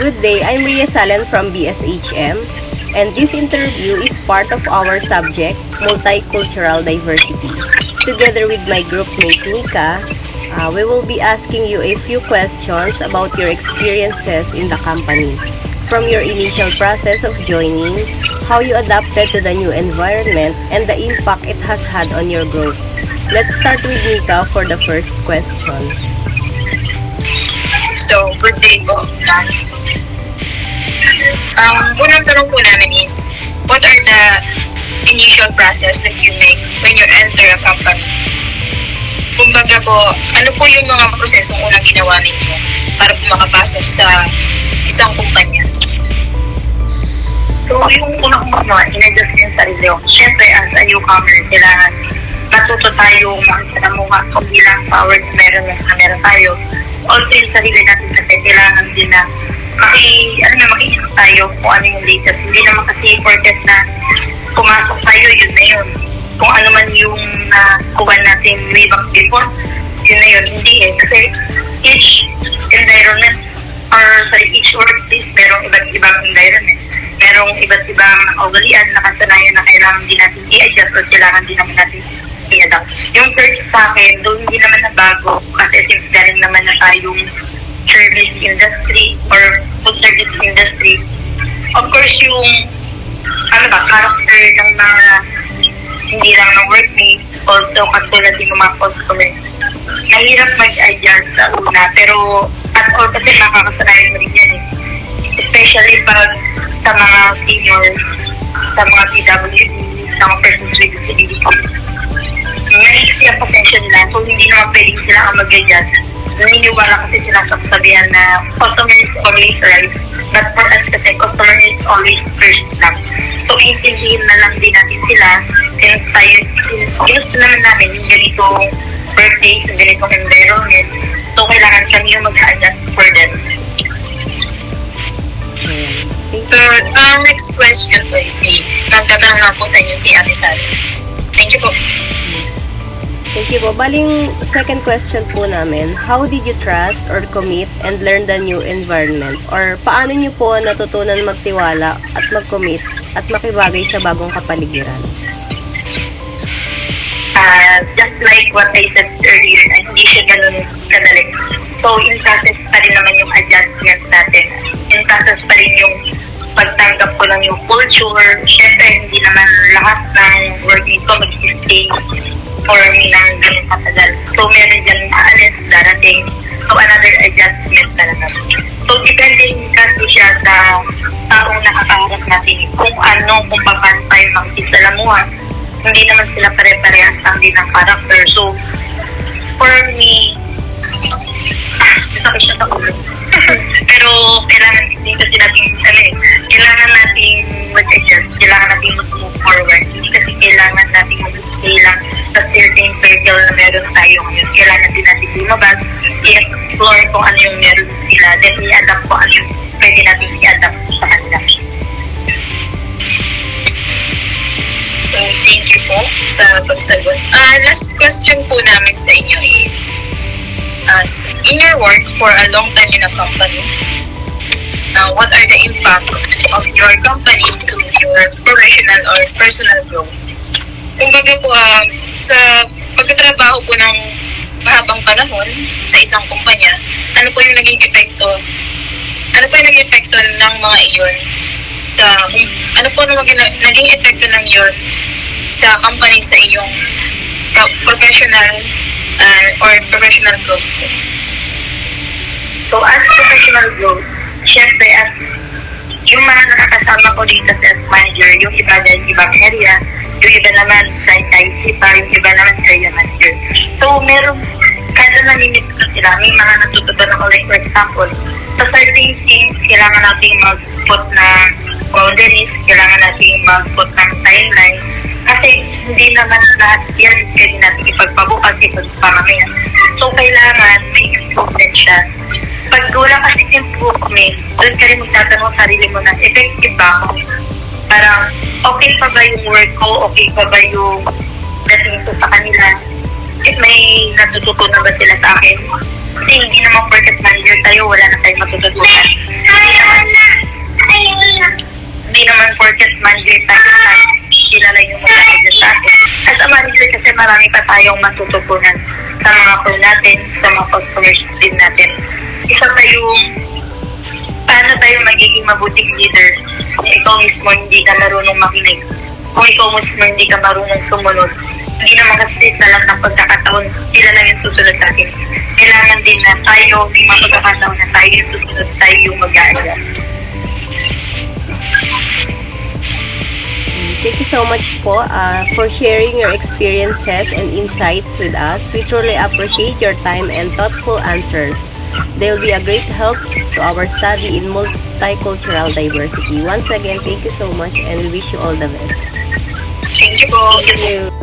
Good day, I'm Ria Salen from BSHM, and this interview is part of our subject, Multicultural Diversity. Together with my group mate Nika, we will be asking you a few questions about your experiences in the company. From your initial process of joining, how you adapted to the new environment, and the impact it has had on your growth. Let's start with Nika for the first question. So, good day po. Unang tanong po namin is, what are the initial process that you make when you enter a company? Kumbaga po, ano po yung mga prosesong unang ginawa ninyo para po makapasok sa isang kumpanya? So, yung unang-una, in-adjust yung sarili ko. Siyempre, as a newcomer, kailangan matuto tayo makisalamuha kung bilang power na meron tayo. Also, yung sarili natin kasi kailangan din na makiisip tayo kung ano yung latest. Hindi naman kasi important na pumasok tayo, yun na yun. Kung ano man yung kuha natin way back before, yun na yun. Hindi eh. Kasi each environment each workplace, merong iba't ibang environment. Merong iba't ibang ugalian na kasanayan na kailangan din natin i-adjust o kailangan din naman natin i-adapt. Yung first sa akin, doon hindi naman na bago kasi since galing naman na tayong service industry or food service industry. Of course, yung character ng mga hindi lang ng workmate, also katulad din ng mga customer. Mahirap mag-adjust sa una, pero at all kasi makakasanayan mo rin yan eh. Especially pag sa mga seniors, sa mga PWD, sa mga persons with disabilities. May ang pasensya nila, so hindi naman pwedeng sila ang mag-adjust. Naniniwala kasi sila sa kasabihan na customer is always right, but for us kasi customer is always first lang. So iintindihin na lang din natin sila since ginusto naman namin yung ganitong workplace, yung ganitong environment. So kailangan kami yung mag-adjust for them. So, next question po is nagtatanong lang po sa inyo si Ate Sally. Thank you po. Thank you po. Baling second question po namin, how did you trust or commit and learn the new environment? Or paano niyo po natutunan magtiwala at mag-commit at makibagay sa bagong kapaligiran? Just like what I said earlier, hindi siya ganun kadali. So, in process pa rin naman yung adjustment natin. In process pa rin yung pagtanggap ko ng yung culture. Siyempre, hindi naman lahat ng working ko mag-stay for me ng ganun katagal. So, meron dyan maalis, darating. So, another adjustment talaga. So, depending kasi siya sa taong nakakaharap natin kung paano tayo makikisalamuha. Hindi naman sila pare-parehas lang din ng character. So, for me, sakit siya sa ulo. Pero, kailangan din kasi kailangan natin mag-adjust. Kailangan natin mag-move forward. Hindi kasi kailangan natin mag-stay lang sa certain circle na meron tayo ngayon. Kailangan din natin lumabas, i-explore kung ano yung meron sila, then i-adapt kung ano yung pwede natin i-adapt sa kanila. So, thank you po sa pagsagot. Last question po namin sa inyo is, in your work for a long time in a company, what are the impact of your company to your professional or personal growth? Kumbaga po, sa pagtatrabaho po ng mahabang panahon sa isang kumpanya, ano po yung naging epekto? Ano po yung naging epekto ng mga iyon? Ano po naging epekto ng iyon sa company sa iyong professional or professional growth? So, as professional growth, syempre as yung mga nakakasama ko dito as manager, yung iba dahil ibang area, yung iba naman franchise pa, yung iba naman area manager. So, meron, kada naninit ko sila, may mga natutunan ako, like for example, sa certain things, kailangan natin mag-put ng boundaries, kailangan natin mag-put ng timeline, kasi hindi naman lahat yan pwede natin ipagpabukas, ipagpamamayan. So, kailangan may improvement siya. Pag wala kasi improvement, doon ka rin magtatanong sarili mo na effective ba ako? Parang, okay pa ba yung work ko? Okay pa ba yung dating ko sa kanila? May natututunan ba sila sa akin? Kasi hindi naman perfect manager tayo, wala na tayong matututunan. Hindi naman manager tayo at kilala yung mga manager sa atin. As a manager kasi marami pa tayong matututunan sa mga crew natin, sa mga customers din natin. Isa pa yung paano tayo magiging mabuting leader kung ikaw mismo hindi ka marunong makinig, kung ikaw mismo hindi ka marunong sumunod. Hindi naman kasi sa lang ng pagkakataon, sila lang yung susunod sa atin. Kailangan din na tayo, may mga pagkakataon na tayo yung susunod, tayo yung mag-aaral. Thank you so much po for sharing your experiences and insights with us. We truly appreciate your time and thoughtful answers. They will be a great help to our study in multicultural diversity. Once again, thank you so much and we wish you all the best. Thank you po. Thank you.